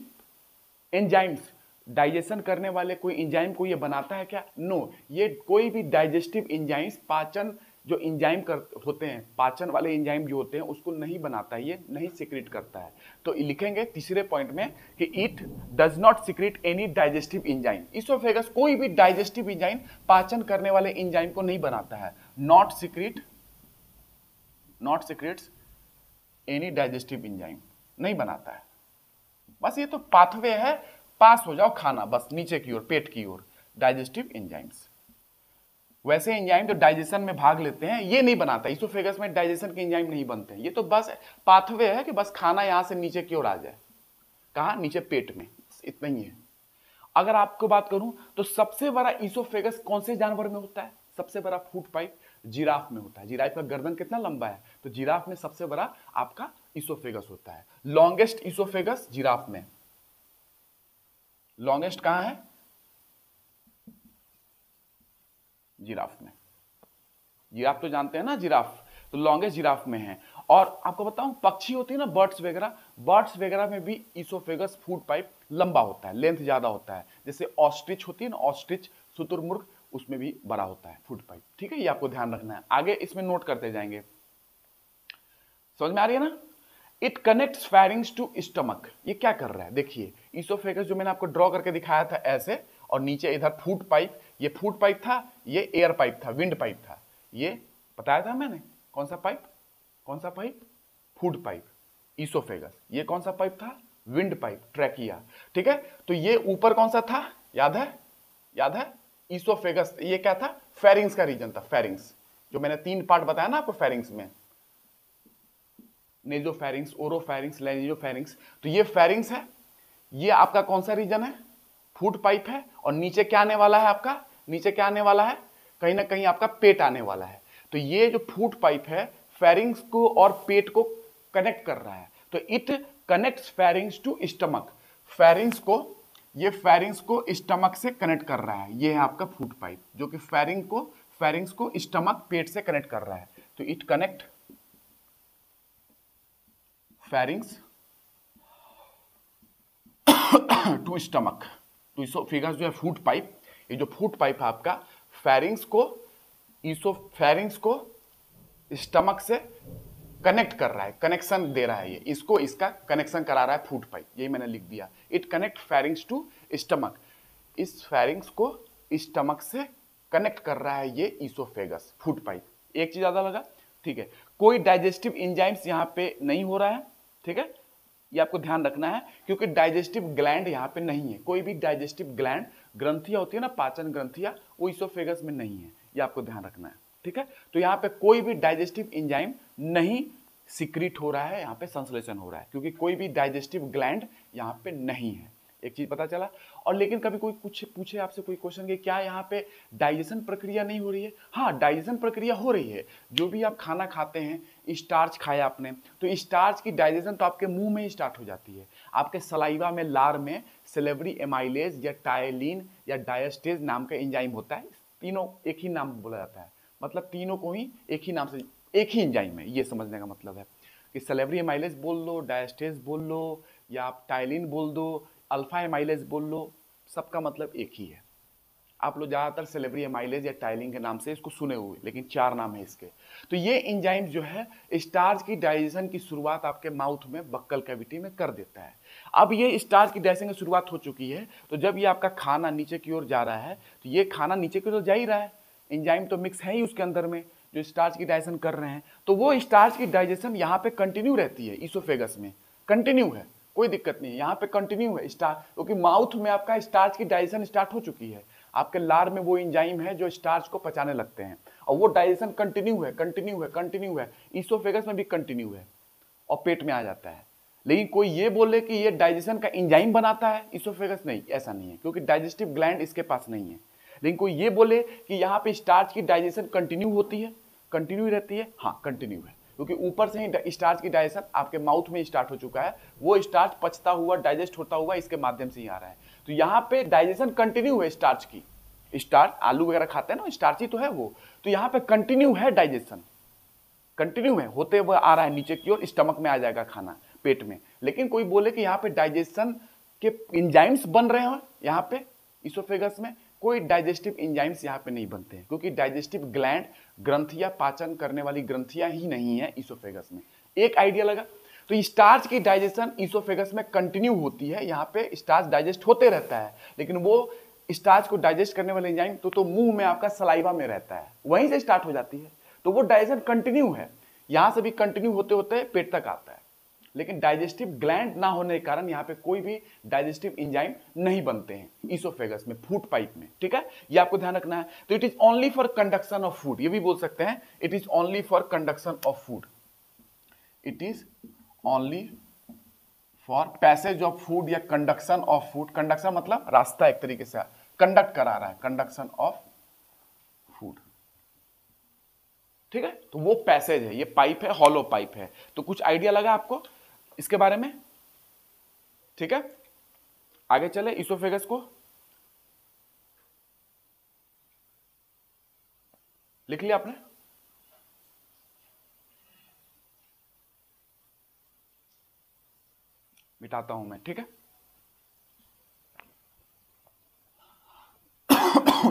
एंजाइम्स, डाइजेशन करने वाले कोई एंजाइम को ये बनाता है क्या? नो, ये कोई भी डाइजेस्टिव एंजाइम्स, पाचन जो एंजाइम होते हैं, पाचन वाले एंजाइम जो होते हैं उसको नहीं बनाता है, ये नहीं सिक्रेट करता है। तो लिखेंगे तीसरे पॉइंट में कि it does not secrete any digestive enzyme. Oesophagus कोई भी डाइजेस्टिव एंजाइम, पाचन करने वाले एंजाइम को नहीं बनाता है। Not secretes any digestive enzyme, नहीं बनाता है। बस ये तो पाथवे है, पास हो जाओ खाना, बस नीचे की ओर, पेट की ओर, डाइजेस्टिव एंजाइम्स। वैसे एंजाइम जो डाइजेशन में भाग लेते हैं ये नहीं बनाता, ईसोफेगस में डाइजेशन के एंजाइम नहीं बनते हैं। ये तो बस पाथवे है कि बस खाना यहां से नीचे की ओर आ जाए। कहां? नीचे पेट में, इतना ही है। अगर आपको बात करूं तो सबसे बड़ा ईसोफेगस कौन से जानवर में होता है? सबसे बड़ा फूड पाइप जिराफ में होता है। जिराफ का गर्दन कितना लंबा है? तो जिराफ में सबसे बड़ा आपका ईसोफेगस होता है। लॉन्गेस्ट ईसोफेगस जिराफ में, लॉन्गेस्ट कहां है? जिराफ में। जिराफ तो जानते हैं ना, जिराफ तो लॉन्गेस्ट जिराफ में है। और आपको बताऊं, पक्षी होती है ना, बर्ड्स वगैरह में भी ईसोफेगस फूड पाइप लंबा होता है, लेंथ ज्यादा होता है। जैसे ऑस्ट्रिच होती है ना, ऑस्ट्रिच, शुतुरमुर्ग, उसमें भी बड़ा होता है फूड पाइप, ठीक है। ये आपको ध्यान रखना है, आगे इसमें नोट करते जाएंगे। समझ में आ रही है ना? It connects pharynx to stomach. ये क्या कर रहा है? देखिए, ईसोफेगस जो मैंने आपको ड्रॉ करके दिखाया था ऐसे, और नीचे इधर फूड पाइप, ये फूड पाइप था, ये एयर पाइप था, विंड पाइप था। ये बताया था मैंने, कौन सा पाइप? Food pipe, oesophagus. ये कौन सा पाइप था? विंड पाइप, ट्रैकिया, ठीक है। तो ये ऊपर कौन सा था? याद है? ईसोफेगस। ये क्या था? फेरिंग्स का रीजन था, फेरिंग्स। जो मैंने 3 पार्ट बताया ना आपको फेरिंग्स में, नेजोफेरिंग्स, ओरोफेरिंग्स, लेनिजोफेरिंग्स। तो ये फेरिंग्स है, ये आपका कौन सा रीजन है? फूड पाइप है। और नीचे क्या आने वाला है आपका? नीचे क्या आने वाला है? कहीं ना कहीं आपका पेट आने वाला है। तो ये जो फूड पाइप है फेरिंग्स को और पेट को कनेक्ट कर रहा है। तो it connects pharynx to stomach. Pharynx को स्टमक से कनेक्ट कर रहा है। ये है आपका फूड पाइप जो कि फेरिंग्स को स्टमक, पेट से कनेक्ट कर रहा है। तो it connect pharynx to stomach, तो ईसोफेगस जो है फूड पाइप, ये जो फूड पाइप है आपका फेरिंग्स को स्टमक से कनेक्ट कर रहा है, कनेक्शन दे रहा है। ये इसको इसका कनेक्शन करा रहा है फूड पाइप, यही मैंने लिख दिया। It connect pharynx to stomach, इस फेरिंग्स को स्टमक से कनेक्ट कर रहा है ये ईसोफेगस, फूड पाइप। एक चीज ज्यादा लगा, ठीक है। कोई डाइजेस्टिव एंजाइम्स यहाँ पे नहीं हो रहा है, ठीक है, ये आपको ध्यान रखना है, क्योंकि डाइजेस्टिव ग्लैंड यहाँ पे नहीं है। कोई भी डाइजेस्टिव ग्लैंड, ग्रंथियां होती है ना, पाचन ग्रंथियां, वो ईसोफेगस में नहीं है, ये आपको ध्यान रखना है, ठीक है। तो यहाँ पे कोई भी डाइजेस्टिव एंजाइम नहीं सिक्रीट हो रहा है, यहाँ पे संश्लेषण हो रहा है, क्योंकि कोई भी डाइजेस्टिव ग्लैंड यहाँ पे नहीं है। एक चीज पता चला। और लेकिन कभी कोई कुछ पूछे आपसे कोई क्वेश्चन कि क्या यहाँ पे डाइजेशन प्रक्रिया नहीं हो रही है? हाँ, डाइजेशन प्रक्रिया हो रही है। जो भी आप खाना खाते हैं, स्टार्च खाया आपने, तो स्टार्च की डाइजेशन तो आपके मुंह में ही स्टार्ट हो जाती है। आपके सलाइवा में, लार में सेलेवरी एमाइलेज या टायलिन या डायस्टेज नाम का एंजाइम होता है। तीनों एक ही नाम बोला जाता है, मतलब तीनों को ही एक ही नाम से, एक ही एंजाइम है, ये समझने का मतलब है कि सेलेवरी एमाइलेज बोल लो, डायस्टेज बोल लो, या आप टायलिन बोल दो, अल्फा एमाइलेज बोल लो, सबका मतलब एक ही है। आप लोग ज्यादातर सेलेवरी एमाइलेज या टाइलिन के नाम से इसको सुने हुए, लेकिन 4 नाम है इसके। तो ये एंजाइम जो है स्टार्च की डाइजेशन की शुरुआत आपके माउथ में, बक्कल कैविटी में कर देता है। अब ये स्टार्च की डाइजेशन की शुरुआत हो चुकी है, तो जब ये आपका खाना नीचे की ओर जा रहा है, तो ये खाना नीचे की ओर जा ही रहा है, एंजाइम तो मिक्स है ही उसके अंदर में जो स्टार्च की डाइजेशन कर रहे हैं, तो वो स्टार्च की डाइजेशन यहाँ पे कंटिन्यू रहती है, ईसोफेगस में कंटिन्यू है, कोई दिक्कत नहीं है, यहाँ पे कंटिन्यू है स्टार्च, क्योंकि माउथ में आपका स्टार्च की डाइजेशन स्टार्ट हो चुकी है। आपके लार में वो एंजाइम है जो स्टार्च को पचाने लगते हैं, और वो डाइजेशन कंटिन्यू है, कंटिन्यू है, कंटिन्यू है, ईसोफेगस में भी कंटिन्यू है, और पेट में आ जाता है। लेकिन कोई ये बोले कि ये डाइजेशन का एंजाइम बनाता है ईसोफेगस, नहीं, ऐसा नहीं है, क्योंकि डाइजेस्टिव ग्लैंड इसके पास नहीं है। लेकिन कोई ये बोले कि यहाँ पे स्टार्च की डाइजेशन कंटिन्यू होती है, कंटिन्यू रहती है, हाँ कंटिन्यू है, क्योंकि ऊपर से ही स्टार्च की डाइजेशन आपके माउथ में स्टार्ट हो चुका है, वो स्टार्च पचता हुआ, डाइजेस्ट होता हुआ इसके माध्यम से ही आ रहा है। तो यहाँ पे डाइजेशन कंटिन्यू है स्टार्च की, स्टार्च आलू वगैरह खाते हैं ना, स्टार्च ही तो है वो, तो यहाँ पे कंटिन्यू है डाइजेशन, कंटिन्यू है, होते हुए आ रहा है नीचे की ओर, स्टमक में आ जाएगा खाना, पेट में। लेकिन कोई बोले कि यहाँ पे डाइजेशन के एंजाइम्स बन रहे हो यहाँ पे ईसोफेगस में, कोई डाइजेस्टिव एंजाइम्स यहाँ पे नहीं बनते हैं, क्योंकि डाइजेस्टिव ग्लैंड, ग्रंथियां, पाचन करने वाली ग्रंथियां ही नहीं है ईसोफेगस में। एक आइडिया लगा। तो स्टार्च की डाइजेशन ईसोफेगस में कंटिन्यू होती है, यहाँ पे स्टार्च डाइजेस्ट होते रहता है, लेकिन वो स्टार्च को डाइजेस्ट करने वाले एंजाइम तो मुंह में आपका सलाइवा में रहता है, वहीं से स्टार्ट हो जाती है, तो वो डाइजेशन कंटिन्यू है, यहां से भी कंटिन्यू होते होते पेट तक आता है। लेकिन डाइजेस्टिव ग्लैंड ना होने के कारण यहाँ पे कोई भी डाइजेस्टिव एंजाइम नहीं बनते हैं ईसोफेगस में, फूड पाइप में, ठीक है, ये आपको ध्यान रखना है। तो it is only for conduction of food, ये भी बोल सकते हैं, it is only for conduction of food, it is only for passage of food या कंडक्शन ऑफ फूड। कंडक्शन मतलब रास्ता, एक तरीके से कंडक्ट करा रहा है, कंडक्शन ऑफ फूड, ठीक है। तो वो पैसेज है, ये पाइप है, हॉलो पाइप है। तो कुछ आइडिया लगा आपको इसके बारे में, ठीक है। आगे चले, ईसोफेगस को लिख लिया आपने? मिटाता हूं मैं, ठीक है।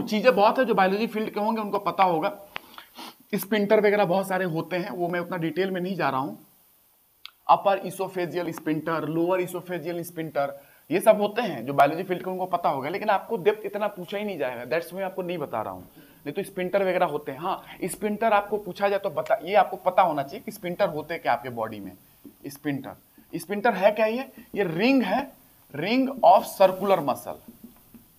चीजें बहुत है जो बायोलॉजी फील्ड के होंगे उनको पता होगा। स्पिंटर वगैरह बहुत सारे होते हैं, वो मैं उतना डिटेल में नहीं जा रहा हूं। Upper oesophageal sphincter, lower oesophageal sphincter, ये सब होते हैं जो बायोलॉजी फील्ड के उनको पता होगा, लेकिन आपको डेप्थ इतना पूछा ही नहीं जाएगा, दैट्स मैं आपको नहीं बता रहा हूं। नहीं तो स्पिंटर वगैरह होते हैं, हाँ स्पिंटर आपको पूछा जाए तो बता, ये आपको पता होना चाहिए कि स्पिंटर होते क्या आपके बॉडी में। स्पिंटर, स्पिंटर है क्या? ये रिंग है, ring of circular muscle,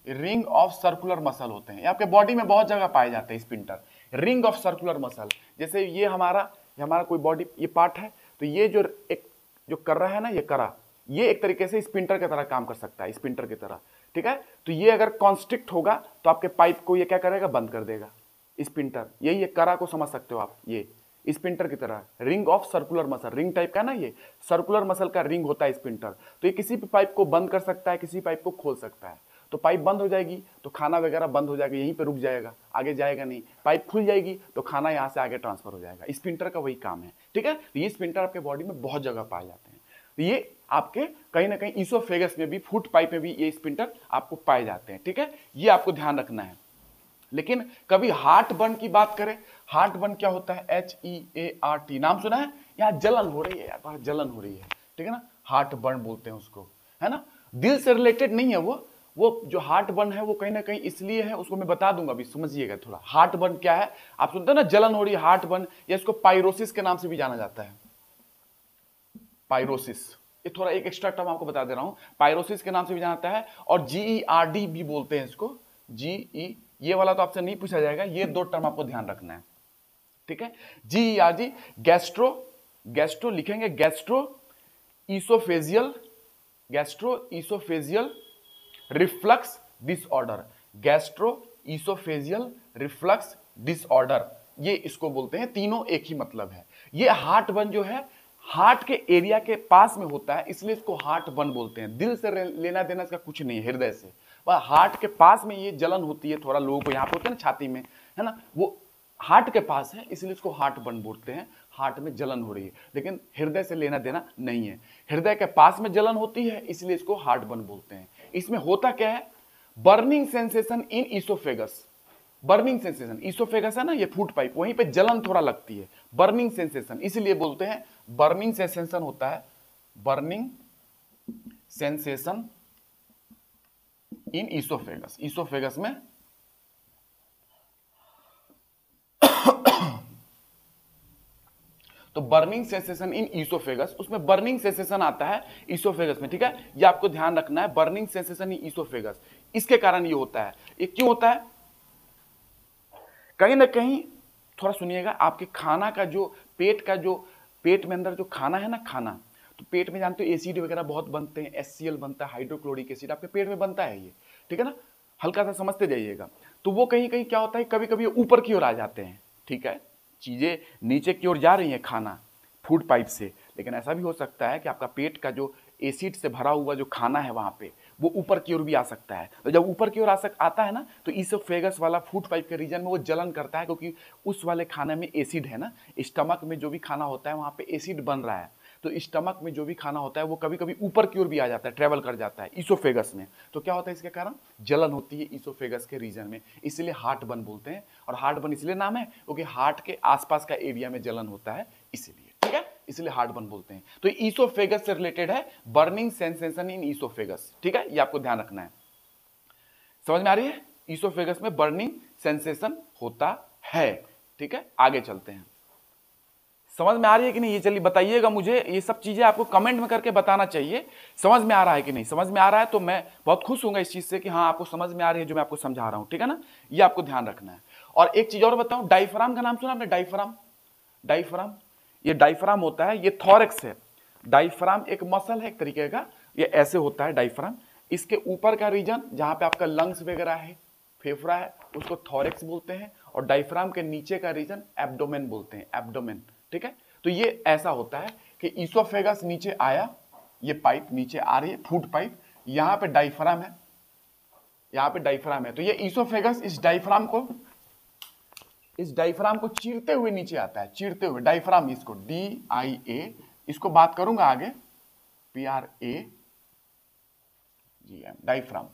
ring of circular muscle होते हैं, ये आपके बॉडी में बहुत जगह पाए जाते हैं sphincter, ring of circular muscle. जैसे ये हमारा कोई बॉडी, ये पार्ट है, तो ये जो कर रहा है ना, ये करा, ये एक तरीके से स्पिंटर की तरह काम कर सकता है, स्पिंटर की तरह, ठीक है। तो ये अगर कॉन्स्ट्रिक्ट होगा तो आपके पाइप को ये क्या करेगा, बंद कर देगा, स्पिंटर। यही ये करा को समझ सकते हो आप, ये स्पिंटर की तरह, ring of circular muscle, ring type का ना, ये सर्कुलर मसल का रिंग होता है स्पिंटर। तो ये किसी भी पाइप को बंद कर सकता है, किसी पाइप को खोल सकता है। तो पाइप बंद हो जाएगी तो खाना वगैरह बंद हो जाएगा, यहीं पे रुक जाएगा, आगे जाएगा नहीं। पाइप खुल जाएगी तो खाना यहाँ से आगे ट्रांसफर हो जाएगा। स्पिंटर का वही काम है, ठीक है। तो ये स्पिंटर आपके बॉडी में बहुत जगह पाए जाते हैं। तो ये आपके कहीं ना कहीं ईसोफेगस में भी, फूड पाइप में भी ये स्पिंटर आपको पाए जाते हैं, ठीक है। ये आपको ध्यान रखना है। लेकिन कभी हार्ट बर्न की बात करें, हार्ट बर्न क्या होता है? HEART, नाम सुना है? यहाँ जलन हो रही है यार, जलन हो रही है, ठीक है ना, हार्ट बर्न बोलते हैं उसको, है ना। दिल से रिलेटेड नहीं है वो, वो जो हार्ट बर्न है वो कहीं ना कहीं इसलिए है, उसको मैं बता दूंगा, अभी समझिएगा थोड़ा। हार्ट बर्न क्या है, आप सुनते हैं ना जलन हो रही है, हार्ट बर्न, या इसको पाइरोसिस के नाम से भी जाना जाता है। पाइरोसिस, ये थोड़ा एक एक्स्ट्रा टर्म आपको बता दे रहा हूं, पाइरोसिस के नाम से भी जाना जाता है, और GERD भी बोलते हैं इसको, GE, ये वाला तो आपसे नहीं पूछा जाएगा, ये दो टर्म आपको ध्यान रखना है, ठीक है। GERD, गैस्ट्रो, गैस्ट्रो लिखेंगे, gastro oesophageal, gastro oesophageal reflux disorder, gastro oesophageal reflux disorder, ये इसको बोलते हैं। तीनों एक ही मतलब है। ये हार्ट बर्न जो है हार्ट के एरिया के पास में होता है, इसलिए इसको हार्ट बर्न बोलते हैं। दिल से लेना देना इसका कुछ नहीं है, हृदय से, पर हार्ट के पास में ये जलन होती है, थोड़ा लोगों को यहाँ पे होता है ना छाती में, है ना, वो हार्ट के पास है, इसलिए इसको हार्ट बर्न बोलते हैं। हार्ट में जलन हो रही है, लेकिन हृदय से लेना देना नहीं है। हृदय के पास में जलन होती है, इसलिए इसको हार्ट बर्न बोलते हैं। इसमें होता क्या है, burning sensation in oesophagus, burning sensation, oesophagus है ना ये फूड पाइप, वहीं पे जलन थोड़ा लगती है, बर्निंग सेंसेशन, इसलिए बोलते हैं बर्निंग सेंसेशन होता है, burning sensation in oesophagus, oesophagus में तो बर्निंग सेंसेशन इन ईसोफेगस, उसमें बर्निंग सेंसेशन आता है ईसोफेगस में, ठीक है, ये आपको ध्यान रखना है, बर्निंग सेंसेशन इन ईसोफेगस, इसके कारण ये होता है। ये क्यों होता है, कहीं ना कहीं थोड़ा सुनिएगा, आपके खाना का जो पेट में अंदर जो खाना है ना, खाना, तो पेट में जानते हो एसिड वगैरह बहुत बनते हैं, HCl बनता है, हाइड्रोक्लोरिक एसिड आपके पेट में बनता है ये, ठीक है ना, हल्का सा समझते जाइएगा। तो वो कहीं कहीं क्या होता है, कभी कभी ऊपर की ओर आ जाते हैं, ठीक है, चीजें नीचे की ओर जा रही हैं खाना फूड पाइप से, लेकिन ऐसा भी हो सकता है कि आपका पेट का जो एसिड से भरा हुआ जो खाना है वहां पे वो ऊपर की ओर भी आ सकता है। तो जब ऊपर की ओर आता है ना, तो ईसोफेगस वाला फूड पाइप के रीजन में वो जलन करता है, क्योंकि उस वाले खाने में एसिड है ना, स्टमक में जो भी खाना होता है वहां पे एसिड बन रहा है, तो स्टमक में जो भी खाना होता है वो कभी कभी ऊपर की ओर भी आ जाता है, ट्रेवल कर जाता है ईसोफेगस में, तो क्या होता है, इसके कारण जलन होती है ईसोफेगस के रीजन में, इसलिए हार्ट बर्न बोलते हैं। और हार्ट बर्न इसलिए नाम है क्योंकि हार्ट के आसपास का एरिया में जलन होता है, इसीलिए, ठीक है, इसलिए हार्ट बर्न बोलते हैं। तो ईसोफेगस से रिलेटेड है, बर्निंग सेंसेशन इन ईसोफेगस, ठीक है, ये आपको ध्यान रखना है। समझ में आ रही है, ईसोफेगस में बर्निंग सेंसेशन होता है, ठीक है, आगे चलते हैं। समझ में आ रही है कि नहीं, ये चलिए बताइएगा मुझे, ये सब चीजें आपको कमेंट में करके बताना चाहिए, समझ में आ रहा है कि नहीं। समझ में आ रहा है तो मैं बहुत खुश हूंगा इस चीज से कि हाँ आपको समझ में आ रही है जो मैं आपको समझा रहा हूं, ठीक है ना, ये आपको ध्यान रखना है। और एक चीज और बताऊं, डायफ्राम का नाम सुना आपने, डायफ्राम, डायफ्राम, ये डायफ्राम होता है, ये थॉरैक्स है, डायफ्राम एक मसल है एक तरीके का, ये ऐसे होता है डायफ्राम, इसके ऊपर का रीजन जहां पे आपका लंग्स वगैरह है, फेफड़ा है, उसको थॉरैक्स बोलते हैं, और डायफ्राम के नीचे का रीजन एब्डोमेन बोलते हैं, एब्डोमेन, ठीक है। तो ये ऐसा होता है कि ईसोफेगस नीचे आया, ये पाइप नीचे आ रही है, फूड पाइप, यहां पे डायफ्राम है, यहां पे डायफ्राम है, तो ये ईसोफेगस इस डायफ्राम को चीरते हुए नीचे आता है, चीरते हुए डायफ्राम, इसको DIA, इसको बात करूंगा आगे, PRAGM, डायफ्राम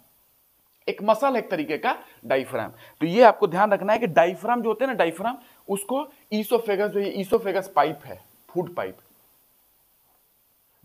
एक मसल एक तरीके का डायफ्राम। तो ये आपको ध्यान रखना है कि डायफ्राम जो होते हैं ना, डायफ्राम, उसको ईसोफेगस, जो ये ईसोफेगस पाइप है, फूड पाइप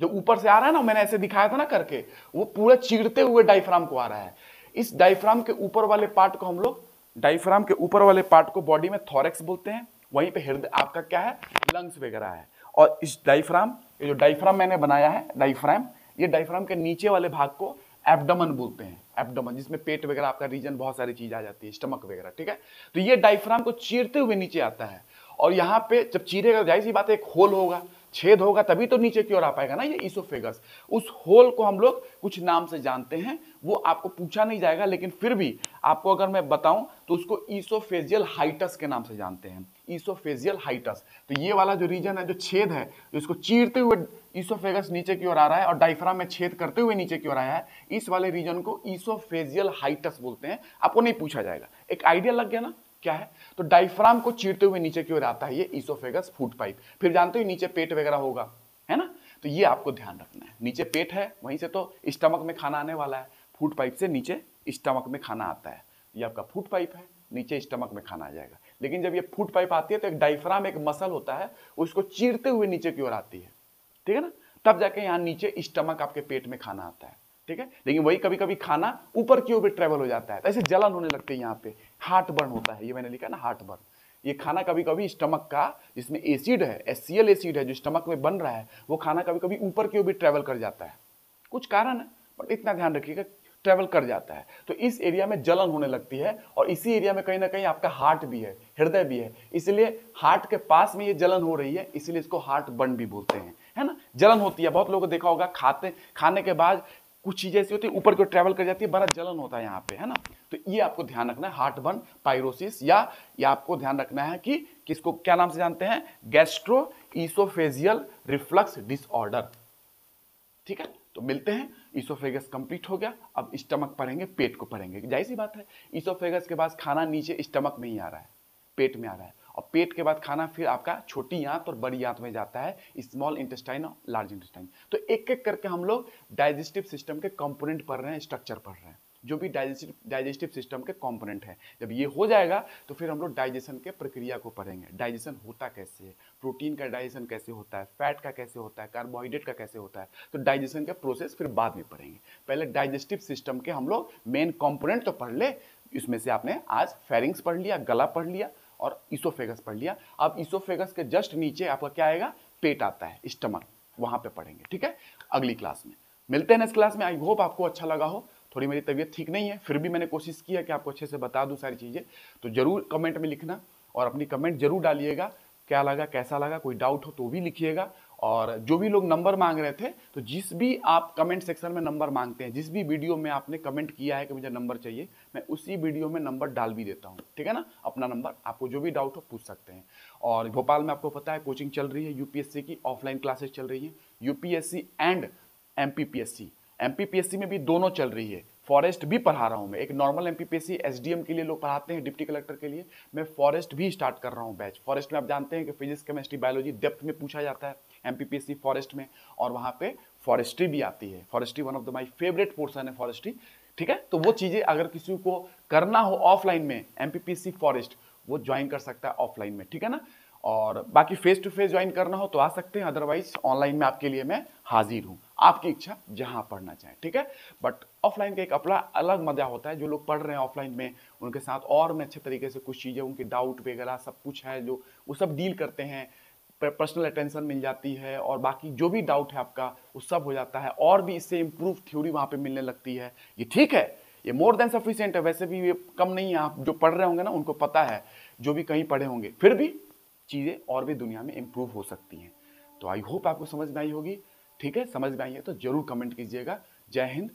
जो ऊपर से आ रहा है ना, मैंने ऐसे दिखाया था ना करके, वो पूरा चीरते हुए डायफ्राम को आ रहा है। इस डायफ्राम के ऊपर वाले पार्ट को हम लोग, डायफ्राम के ऊपर वाले पार्ट को बॉडी में थॉरैक्स बोलते हैं, वहीं पे हृदय आपका क्या है, लंग्स वगैरह है। और इस डायफ्राम, ये जो डायफ्राम मैंने बनाया है डायफ्राम, ये डायफ्राम के नीचे वाले भाग को एब्डोमेन बोलते हैं, एब्डोमेन, जिसमें पेट वगैरह आपका रीजन, बहुत सारी चीज आ जाती है, स्टमक वगैरह, ठीक है। तो ये डायफ्राम को चीरते हुए नीचे आता है, और यहाँ पे जब चीरेगा, जाहिर सी बात है एक होल होगा, छेद होगा, तभी तो नीचे की ओर आ पाएगा ना ये ईसोफेगस। उस होल को हम लोग कुछ नाम से जानते हैं, वो आपको पूछा नहीं जाएगा, लेकिन फिर भी आपको अगर मैं बताऊं तो उसको ईसोफेजियल हाइटस के नाम से जानते हैं, ईसोफेजियल हाइटस। तो ये वाला जो रीजन है, जो छेद है, जो इसको चीरते हुए ईसोफेगस नीचे की ओर आ रहा है और डायफ्राम में छेद करते हुए नीचे की ओर आया है, इस वाले रीजन को ईसोफेजियल हाइटस बोलते हैं। आपको नहीं पूछा जाएगा, एक आइडिया लग गया ना क्या है। तो डायफ्राम को चीरते हुए नीचे की ओर आता है ये ईसोफेगस फूड पाइप। फिर जानते हो नीचे पेट वगैरह होगा, है ना, तो ये आपको ध्यान रखना है, नीचे पेट है, वहीं से तो स्टमक में खाना आने वाला है, फूड पाइप से नीचे स्टमक में खाना आता है, ये आपका फूड पाइप है, नीचे स्टमक में खाना आ जाएगा। लेकिन जब ये फूड पाइप आती है तो एक डायफ्राम, एक मसल होता है, उसको चीरते हुए नीचे की ओर आती है, ठीक है ना, तब जाके यहाँ नीचे स्टमक आपके पेट में खाना आता है, ठीक ठीक है। लेकिन वही कभी कभी खाना ऊपर की ओर भी ट्रेवल हो जाता है, तो ऐसे जलन होने लगती है, यहाँ पे हार्ट बर्न होता है, ये मैंने लिखा ना हार्ट बर्न। ये खाना कभी कभी स्टमक का, जिसमें एसिड है, HCl एसिड है जो स्टमक में बन रहा है, वो खाना कभी कभी ऊपर की ओर भी ट्रेवल कर जाता है। कुछ कारण है, बट इतना ध्यान रखिएगा ट्रेवल कर जाता है, तो इस एरिया में जलन होने लगती है, और इसी एरिया में कहीं ना कहीं आपका हार्ट भी है, हृदय भी है, इसलिए हार्ट के पास में ये जलन हो रही है, इसलिए इसको हार्ट बर्न भी बोलते हैं, है ना। जलन होती है, बहुत लोगों को देखा होगा, खाने के बाद कुछ चीजें ऐसी होती है ऊपर को ट्रेवल कर जाती है, बड़ा जलन होता है यहाँ पे, है ना। तो ये आपको ध्यान रखना है, हार्ट बर्न पाइरोसिस, या ये आपको ध्यान रखना है कि किसको क्या नाम से जानते हैं, गैस्ट्रो ईसोफेजियल रिफ्लक्स डिसऑर्डर। ठीक है, तो मिलते हैं। ईसोफेगस कंप्लीट हो गया, अब स्टमक पढ़ेंगे, पेट को पढ़ेंगे। जाहिर सी बात है, ईसोफेगस के बाद खाना नीचे स्टमक में ही आ रहा है, पेट में आ रहा है, और पेट के बाद खाना फिर आपका छोटी आंत और बड़ी आंत में जाता है, स्मॉल इंटेस्टाइन और लार्ज इंटेस्टाइन। तो एक एक करके हम लोग डाइजेस्टिव सिस्टम के कंपोनेंट पढ़ रहे हैं, स्ट्रक्चर पढ़ रहे हैं, जो भी डाइजेस्टिव सिस्टम के कंपोनेंट है। जब ये हो जाएगा तो फिर हम लोग डाइजेशन के प्रक्रिया को पढ़ेंगे, डाइजेशन होता कैसे है, प्रोटीन का डाइजेशन कैसे होता है, फैट का कैसे होता है, कार्बोहाइड्रेट का कैसे होता है। तो डाइजेशन का प्रोसेस फिर बाद में पढ़ेंगे, पहले डाइजेस्टिव सिस्टम के हम लोग मेन कंपोनेंट तो पढ़ ले। इसमें से आपने आज फेरिंग्स पढ़ लिया, गला पढ़ लिया और ईसोफेगस पढ़ लिया। अब ईसोफेगस के जस्ट नीचे आपका क्या आएगा, पेट आता है, स्टमक, वहां पे पढ़ेंगे। ठीक है, अगली क्लास में मिलते हैं नेक्स्ट क्लास में। आई होप आपको अच्छा लगा हो। थोड़ी मेरी तबीयत ठीक नहीं है, फिर भी मैंने कोशिश की है कि आपको अच्छे से बता दूं सारी चीज़ें। तो जरूर कमेंट में लिखना और अपनी कमेंट जरूर डालिएगा, क्या लगा, कैसा लगा, कोई डाउट हो तो भी लिखिएगा। और जो भी लोग नंबर मांग रहे थे, तो जिस भी आप कमेंट सेक्शन में नंबर मांगते हैं, जिस भी वीडियो में आपने कमेंट किया है कि मुझे नंबर चाहिए, मैं उसी वीडियो में नंबर डाल भी देता हूँ। ठीक है ना, अपना नंबर, आपको जो भी डाउट हो पूछ सकते हैं। और भोपाल में आपको पता है कोचिंग चल रही है, यूपीएससी की ऑफलाइन क्लासेस चल रही है, यूपीएससी एंड एमपीपीएससी। एमपीपीएससी में भी दोनों चल रही है, फॉरेस्ट भी पढ़ा रहा हूं मैं। एक नॉर्मल एमपीपीएससी एसडीएम के लिए लोग पढ़ाते हैं, डिप्टी कलेक्टर के लिए, मैं फॉरेस्ट भी स्टार्ट कर रहा हूं बैच। फॉरेस्ट में आप जानते हैं कि फिजिक्स, केमिस्ट्री, बायोलॉजी डेप्थ में पूछा जाता है एमपीपीएससी फॉरेस्ट में, और वहां पे फॉरेस्ट्री भी आती है। Forestry one of the my favourite portion है फॉरेस्ट्री। ठीक है, तो वो चीजें अगर किसी को करना हो ऑफलाइन में एमपीपीएससी फॉरेस्ट, वो ज्वाइन कर सकता है ऑफलाइन में। ठीक है ना, और बाकी फेस टू फेस ज्वाइन करना हो तो आ सकते हैं, अदरवाइज ऑनलाइन में आपके लिए मैं हाजिर हूँ, आपकी इच्छा जहां पढ़ना चाहें। ठीक है, बट ऑफलाइन का एक अपना अलग मजा होता है। जो लोग पढ़ रहे हैं ऑफलाइन में, उनके साथ और मैं अच्छे तरीके से कुछ चीज़ें, उनके डाउट वगैरह सब कुछ है जो वो सब डील करते हैं, पर्सनल अटेंशन मिल जाती है, और बाकी जो भी डाउट है आपका वो सब हो जाता है, और भी इससे इम्प्रूव थ्योरी वहाँ पे मिलने लगती है। ये ठीक है, ये मोर देन सफिशिएंट है, वैसे भी ये कम नहीं है। आप जो पढ़ रहे होंगे ना, उनको पता है, जो भी कहीं पढ़े होंगे, फिर भी चीज़ें और भी दुनिया में इम्प्रूव हो सकती हैं। तो आई होप आपको समझ में आई होगी। ठीक है, समझ में आई है तो जरूर कमेंट कीजिएगा। जय हिंद,